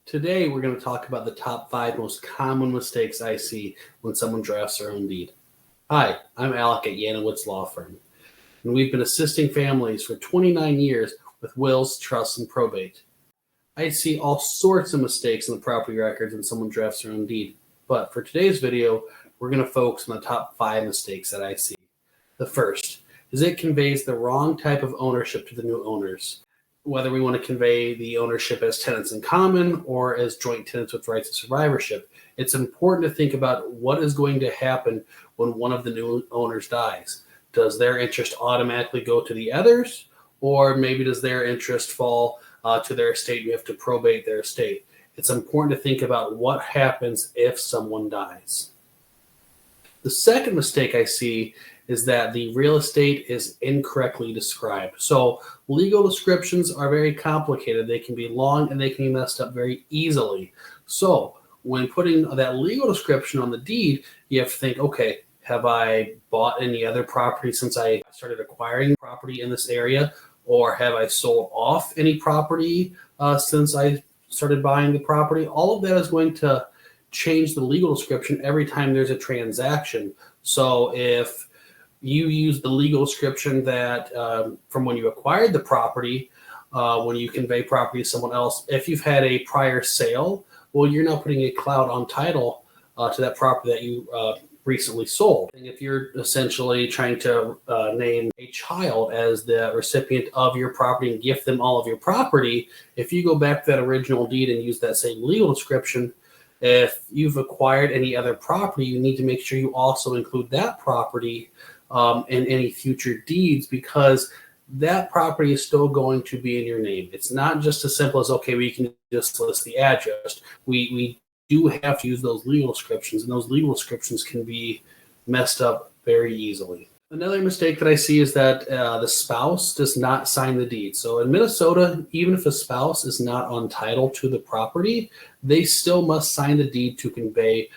Today, we're going to talk about the top 5 most common mistakes I see when someone drafts their own deed. Hi, I'm Alec at Yanowitz Law Firm, and we've been assisting families for 29 years with wills, trusts, and probate. I see all sorts of mistakes in the property records when someone drafts their own deed, but for today's video, we're going to focus on the top 5 mistakes that I see. The first is it conveys the wrong type of ownership to the new owners. Whether we want to convey the ownership as tenants in common or as joint tenants with rights of survivorship, it's important to think about what is going to happen when one of the new owners dies. Does their interest automatically go to the others, or maybe does their interest fall to their estate? We have to probate their estate. It's important to think about what happens if someone dies. The second mistake I see is that the real estate is incorrectly described. So legal descriptions are very complicated. They can be long and they can be messed up very easily. So when putting that legal description on the deed, you have to think, okay, have I bought any other property since I started acquiring property in this area? Or have I sold off any property since I started buying the property? All of that is going to change the legal description every time there's a transaction. So if you use the legal description that from when you acquired the property, when you convey property to someone else, if you've had a prior sale, well, you're now putting a cloud on title to that property that you recently sold. And if you're essentially trying to name a child as the recipient of your property and gift them all of your property, if you go back to that original deed and use that same legal description, if you've acquired any other property, you need to make sure you also include that property in any future deeds, because that property is still going to be in your name. It's not just as simple as, okay, we can just list the address. We do have to use those legal descriptions, and those legal descriptions can be messed up very easily. Another mistake that I see is that the spouse does not sign the deed. So in Minnesota, even if a spouse is not on title to the property, they still must sign the deed to convey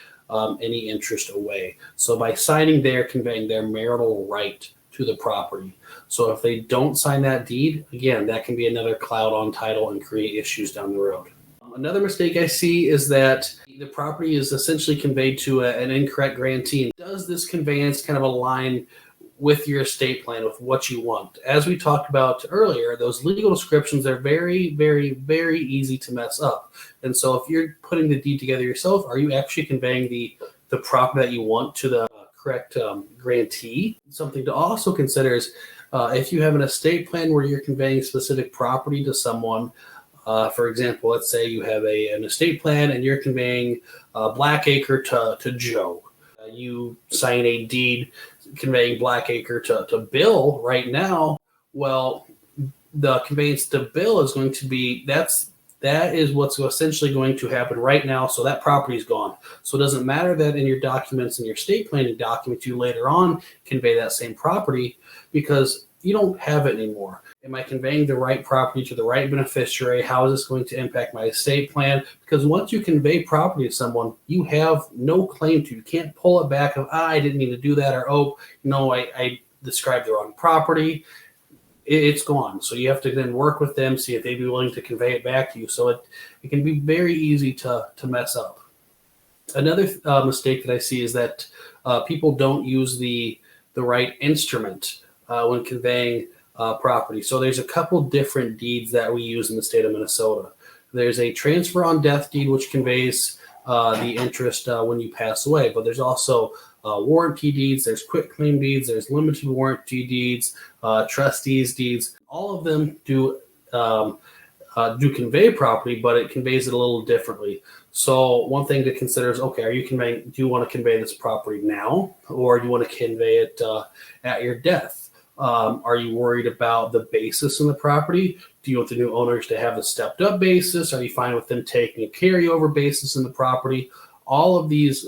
any interest away. So by signing, they're conveying their marital right to the property. So if they don't sign that deed, again, that can be another cloud on title and create issues down the road. Another mistake I see is that the property is essentially conveyed to an incorrect grantee. Does this conveyance kind of align with your estate plan, with what you want? As we talked about earlier, those legal descriptions are very, very, very easy to mess up. And so if you're putting the deed together yourself, are you actually conveying the property that you want to the correct grantee? Something to also consider is if you have an estate plan where you're conveying specific property to someone, for example, let's say you have an estate plan and you're conveying Blackacre to Joe. You sign a deed conveying Blackacre to Bill right now. Well, the conveyance to Bill is going to be, that is what's essentially going to happen right now. So that property is gone. So it doesn't matter that in your documents, in your estate planning documents, you later on convey that same property, because you don't have it anymore. Am I conveying the right property to the right beneficiary? How is this going to impact my estate plan? Because once you convey property to someone, you have no claim to. You can't pull it back of, I didn't mean to do that, or, oh, no, I described the wrong property. It's gone. So you have to then work with them, see if they'd be willing to convey it back to you. So it can be very easy to mess up. Another mistake that I see is that people don't use the right instrument when conveying property. So there's a couple different deeds that we use in the state of Minnesota. There's a transfer on death deed, which conveys the interest when you pass away, but there's also warranty deeds, there's quitclaim deeds, there's limited warranty deeds, trustees deeds. All of them do convey property, but it conveys it a little differently. So one thing to consider is, okay, do you want to convey this property now, or do you want to convey it at your death? Are you worried about the basis in the property? Do you want the new owners to have a stepped up basis? Are you fine with them taking a carryover basis in the property? All of these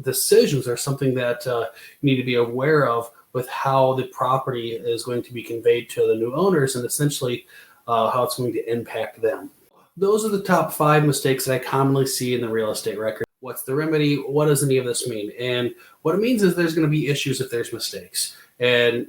decisions are something that you need to be aware of with how the property is going to be conveyed to the new owners, and essentially how it's going to impact them. Those are the top 5 mistakes that I commonly see in the real estate record. What's the remedy? What does any of this mean? And what it means is there's going to be issues if there's mistakes. And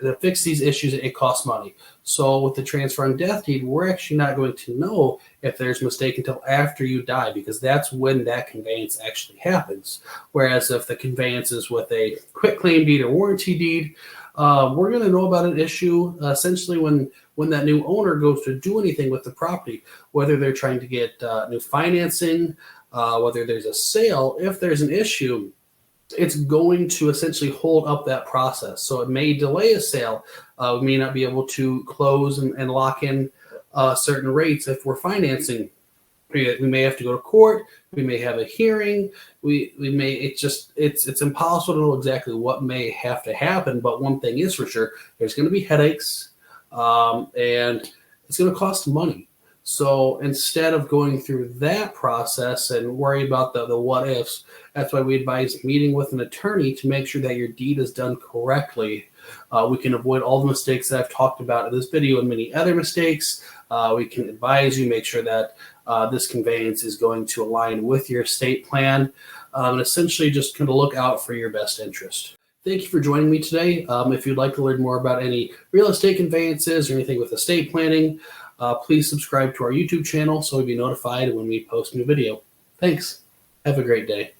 to fix these issues, it costs money. So with the transfer on death deed, we're actually not going to know if there's a mistake until after you die, because that's when that conveyance actually happens. Whereas if the conveyance is with a quitclaim deed or warranty deed, we're going to know about an issue essentially when that new owner goes to do anything with the property, whether they're trying to get new financing, whether there's a sale. If there's an issue, it's going to essentially hold up that process. So it may delay a sale. We may not be able to close and lock in certain rates if we're financing. We may have to go to court. We may have a hearing. We may, it's impossible to know exactly what may have to happen. But one thing is for sure, there's going to be headaches, and it's going to cost money. So instead of going through that process and worry about the what ifs, that's why we advise meeting with an attorney to make sure that your deed is done correctly. We can avoid all the mistakes that I've talked about in this video and many other mistakes. We can advise you, make sure that this conveyance is going to align with your estate plan, and essentially just kind of look out for your best interest. Thank you for joining me today. If you'd like to learn more about any real estate conveyances or anything with estate planning, please subscribe to our YouTube channel so you'll be notified when we post a new video. Thanks. Have a great day.